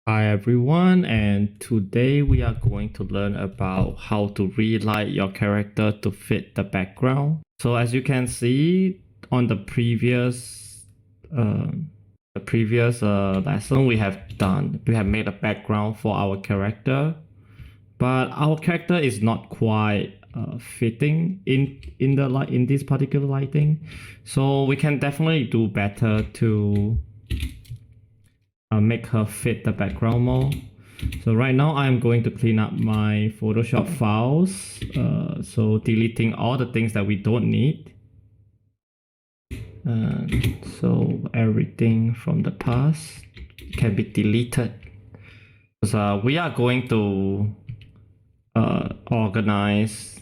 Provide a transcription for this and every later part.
Hi everyone, and today we are going to learn about how to relight your character to fit the background. So as you can see on the previous lesson we have made a background for our character, but our character is not quite fitting in this particular lighting. So we can definitely do better to make her fit the background more. So right now I'm going to clean up my Photoshop files. So deleting all the things that we don't need. So everything from the past can be deleted. So we are going to organize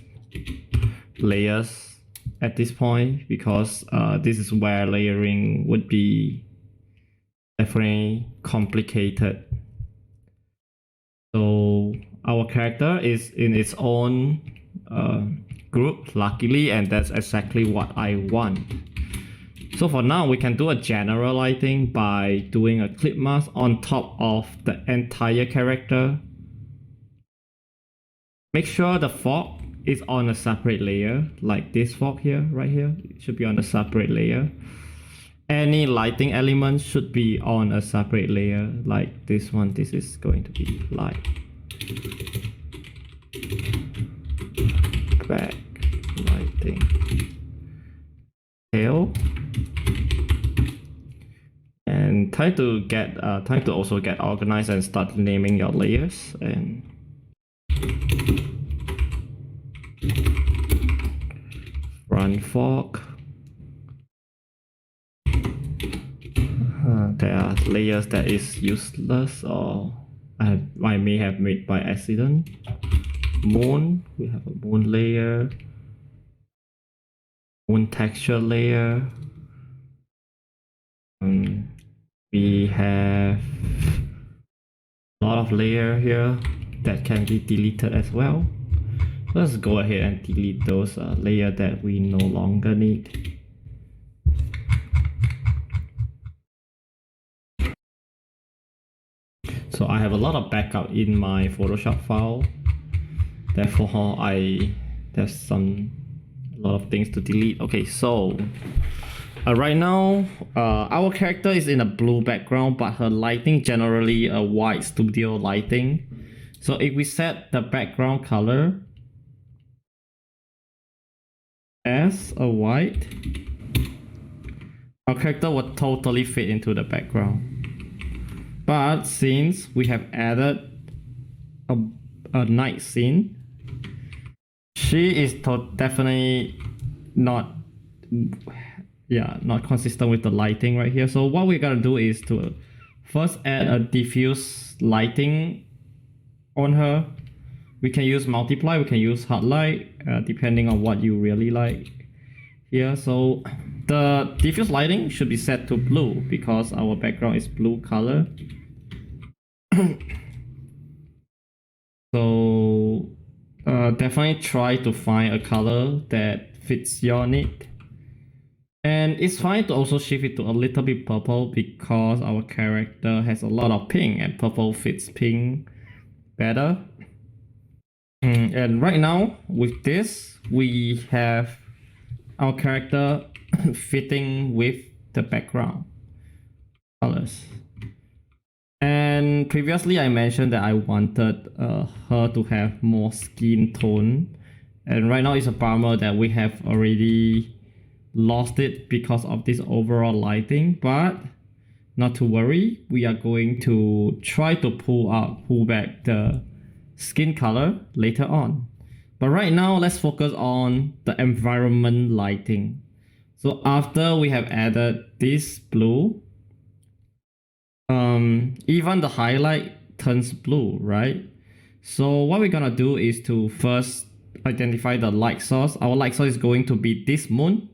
layers at this point because this is where layering would be definitely complicated. So our character is in its own group, luckily, and that's exactly what I want. So for now, we can do a general lighting by doing a clip mask on top of the entire character. Make sure the fog is on a separate layer, like this fog here, right here. It should be on a separate layer. Any lighting element should be on a separate layer, like this one. This is going to be light. Back lighting. Tail. And time to also get organized and start naming your layers. And front fog. There are layers that is useless or I may have made by accident. Moon, we have a moon layer, moon texture layer. We have a lot of layer here that can be deleted as well. Let's go ahead and delete those layers that we no longer need. So I have a lot of backup in my Photoshop file. Therefore, there's a lot of things to delete. Okay, so right now, our character is in a blue background, but her lighting generally a white studio lighting. So if we set the background color as a white, our character would totally fit into the background. But since we have added a night scene, she is definitely not consistent with the lighting right here. So what we're gonna do is to first add a diffuse lighting on her. We can use multiply, we can use hard light, depending on what you really like here. So the diffuse lighting should be set to blue because our background is blue color. So definitely try to find a color that fits your need. And it's fine to also shift it to a little bit purple because our character has a lot of pink and purple fits pink better. And right now with this, we have our character fitting with the background colors. And previously I mentioned that I wanted her to have more skin tone. And right now it's a bummer that we have already lost it because of this overall lighting, but not to worry, we are going to try to pull back the skin color later on. But right now let's focus on the environment lighting. So after we have added this blue, even the highlight turns blue, right? So what we're gonna do is to first identify the light source. Our light source is going to be this moon.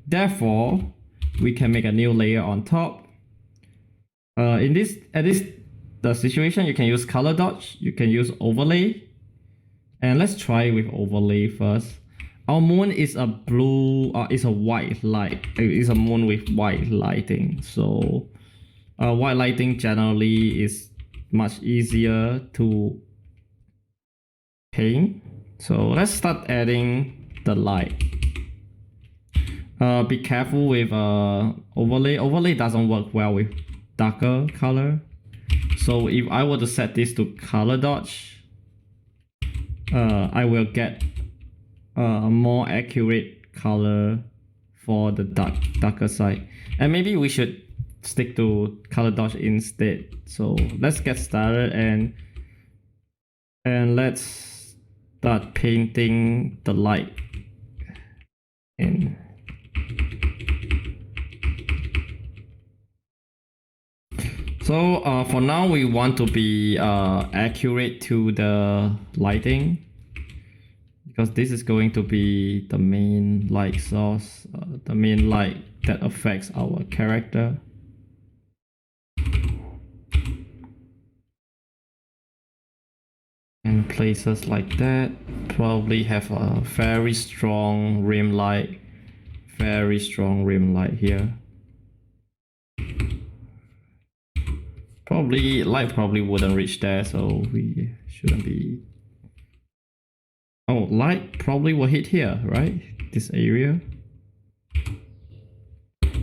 Therefore, we can make a new layer on top. The situation, you can use color dodge, you can use overlay. And let's try with overlay first. Our moon is a blue, it's a white light. It's a moon with white lighting. So white lighting generally is much easier to paint. So let's start adding the light. Be careful with overlay. Overlay doesn't work well with darker color. So if I were to set this to color dodge, I will get a more accurate color for the darker side. And maybe we should stick to color dodge instead. So let's get started and let's start painting the light in. So for now we want to be accurate to the lighting, because this is going to be the main light source, the main light that affects our character. And places like that probably have a very strong rim light, here. Light probably wouldn't reach there, so we shouldn't be. Oh, light probably will hit here, right? This area.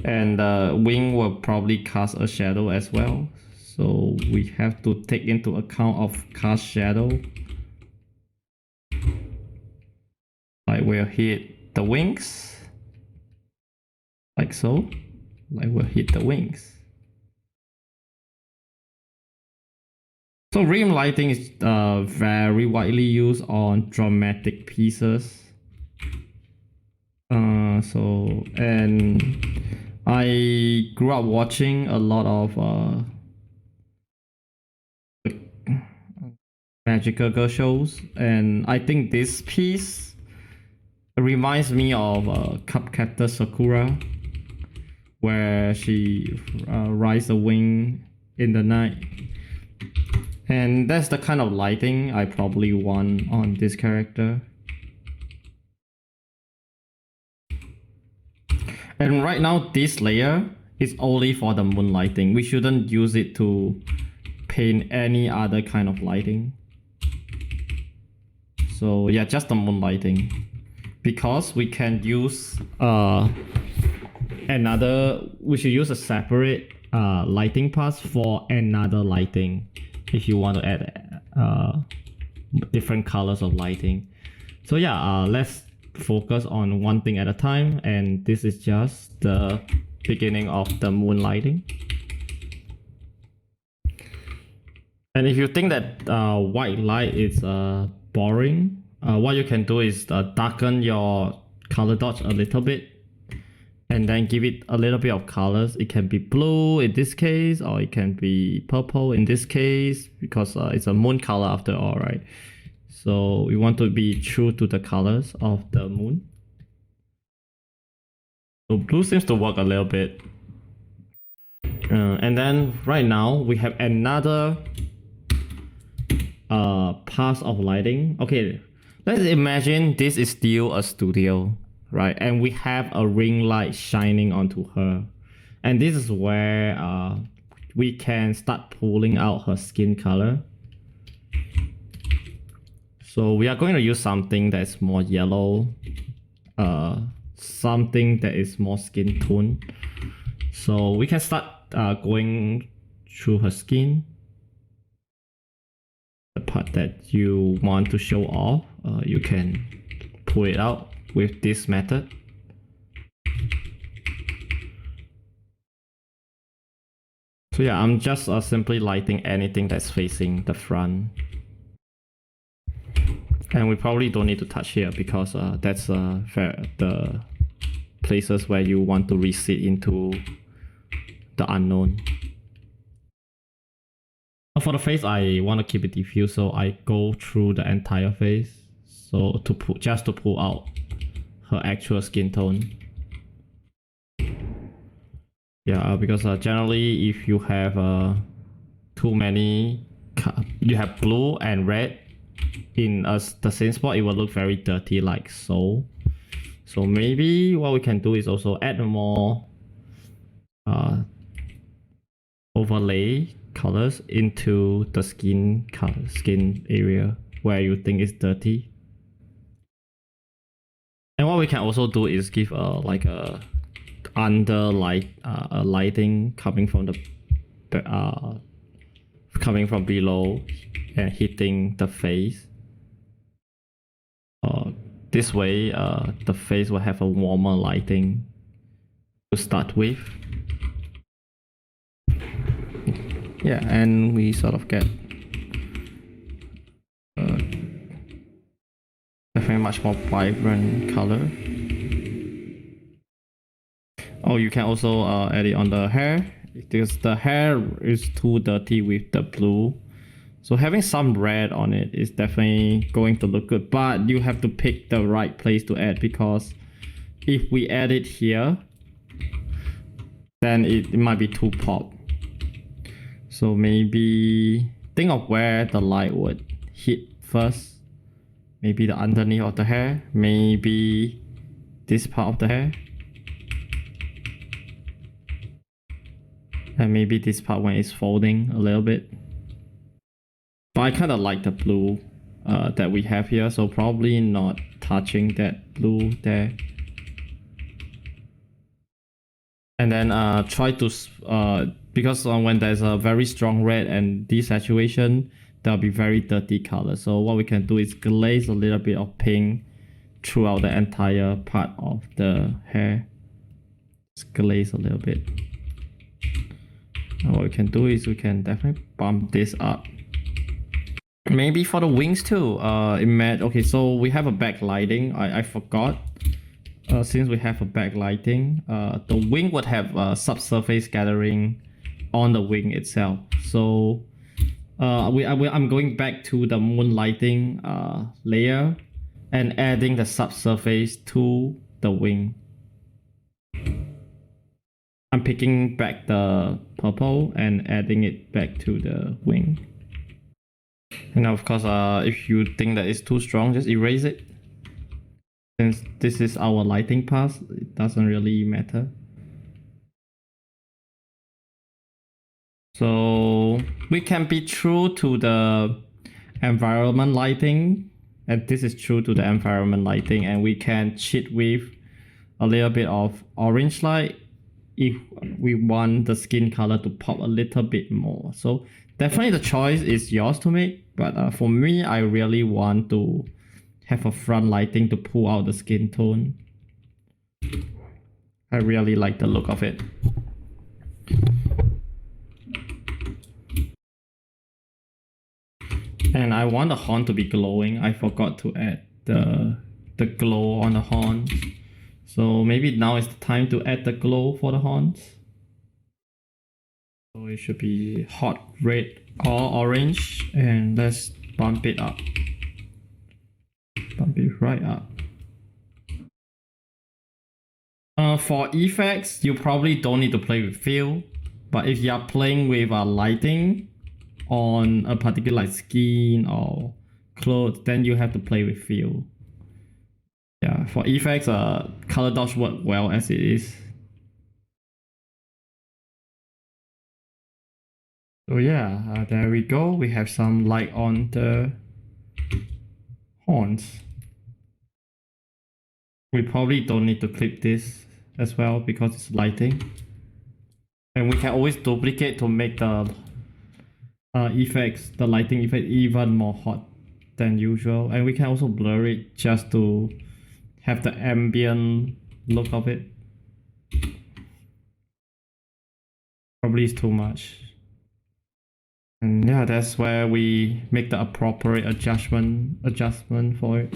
And wing will probably cast a shadow as well. So we have to take into account of cast shadow. Light will hit the wings. Like so. Light will hit the wings. So rim lighting is very widely used on dramatic pieces. And I grew up watching a lot of magical girl shows, and I think this piece reminds me of Cupcaster Sakura, where she rides a wing in the night. And that's the kind of lighting I probably want on this character. And right now this layer is only for the moonlighting. We shouldn't use it to paint any other kind of lighting. So yeah, just the moonlighting. Because we can use we should use a separate lighting path for another lighting if you want to add different colors of lighting. So yeah, let's focus on one thing at a time, and this is just the beginning of the moonlighting. And if you think that white light is boring, what you can do is darken your color dodge a little bit and then give it a little bit of colors. It can be blue in this case, or it can be purple in this case, because it's a moon color after all, right? So we want to be true to the colors of the moon. So blue seems to work a little bit. And then right now we have another path of lighting. Okay, let's imagine this is still a studio, right? And we have a ring light shining onto her. And this is where we can start pulling out her skin color. So we are going to use something that's more yellow, something that is more skin tone. So we can start going through her skin. The part that you want to show off, you can pull it out with this method. So yeah, I'm just simply lighting anything that's facing the front. And we probably don't need to touch here because that's the places where you want to recede into the unknown. For the face, I want to keep it diffuse, so I go through the entire face. So just to pull out her actual skin tone. Yeah, because generally if you have too many, you have blue and red in the same spot, it will look very dirty like so. So maybe what we can do is also add more overlay colors into the skin area where you think is dirty. And what we can also do is give like a lighting coming from coming from below and hitting the face. This way, the face will have a warmer lighting to start with. Yeah, and we sort of get definitely much more vibrant color. Oh, you can also add it on the hair because the hair is too dirty with the blue. So having some red on it is definitely going to look good, but you have to pick the right place to add, because if we add it here, then it might be too pop. So maybe think of where the light would hit first. Maybe the underneath of the hair, maybe this part of the hair, and maybe this part when it's folding a little bit. But I kind of like the blue that we have here, so probably not touching that blue there. And then try to because when there's a very strong red and desaturation, there'll be very dirty color. So what we can do is glaze a little bit of pink throughout the entire part of the hair. Just glaze a little bit. And what we can do is we can definitely bump this up. Maybe for the wings too. Okay, so we have a backlighting. I forgot. Since we have a backlighting, the wing would have subsurface gathering on the wing itself. So I'm going back to the moonlighting layer and adding the subsurface to the wing. I'm picking back the purple and adding it back to the wing. And of course, if you think that it's too strong, just erase it. Since this is our lighting path, it doesn't really matter. So we can be true to the environment lighting, and this is true to the environment lighting, and we can cheat with a little bit of orange light if we want the skin color to pop a little bit more. So definitely the choice is yours to make, but for me, I really want to have a front lighting to pull out the skin tone. I really like the look of it. And I want the horn to be glowing. I forgot to add the glow on the horns. So maybe now is the time to add the glow for the horns. So it should be hot red or orange, and let's bump it up. Bump it right up. For effects, you probably don't need to play with fill, but if you are playing with lighting on a particular skin or clothes, then you have to play with fill. Yeah, for effects, color dodge work well as it is. So yeah, there we go. We have some light on the horns. We probably don't need to clip this as well because it's lighting. And we can always duplicate to make the the lighting effect even more hot than usual. And we can also blur it just to have the ambient look of it. Probably is too much. And yeah, that's where we make the appropriate adjustment for it.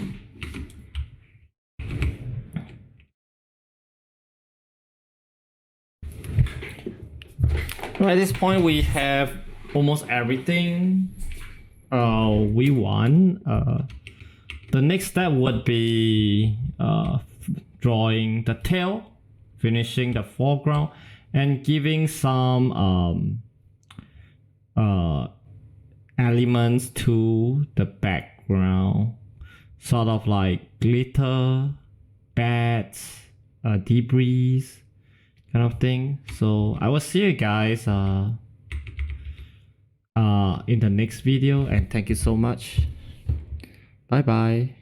At this point, we have almost everything we want. The next step would be drawing the tail, finishing the foreground, and giving some elements to the background, sort of like glitter, bats, debris, kind of thing. So I will see you guys in the next video, and thank you so much. Bye bye.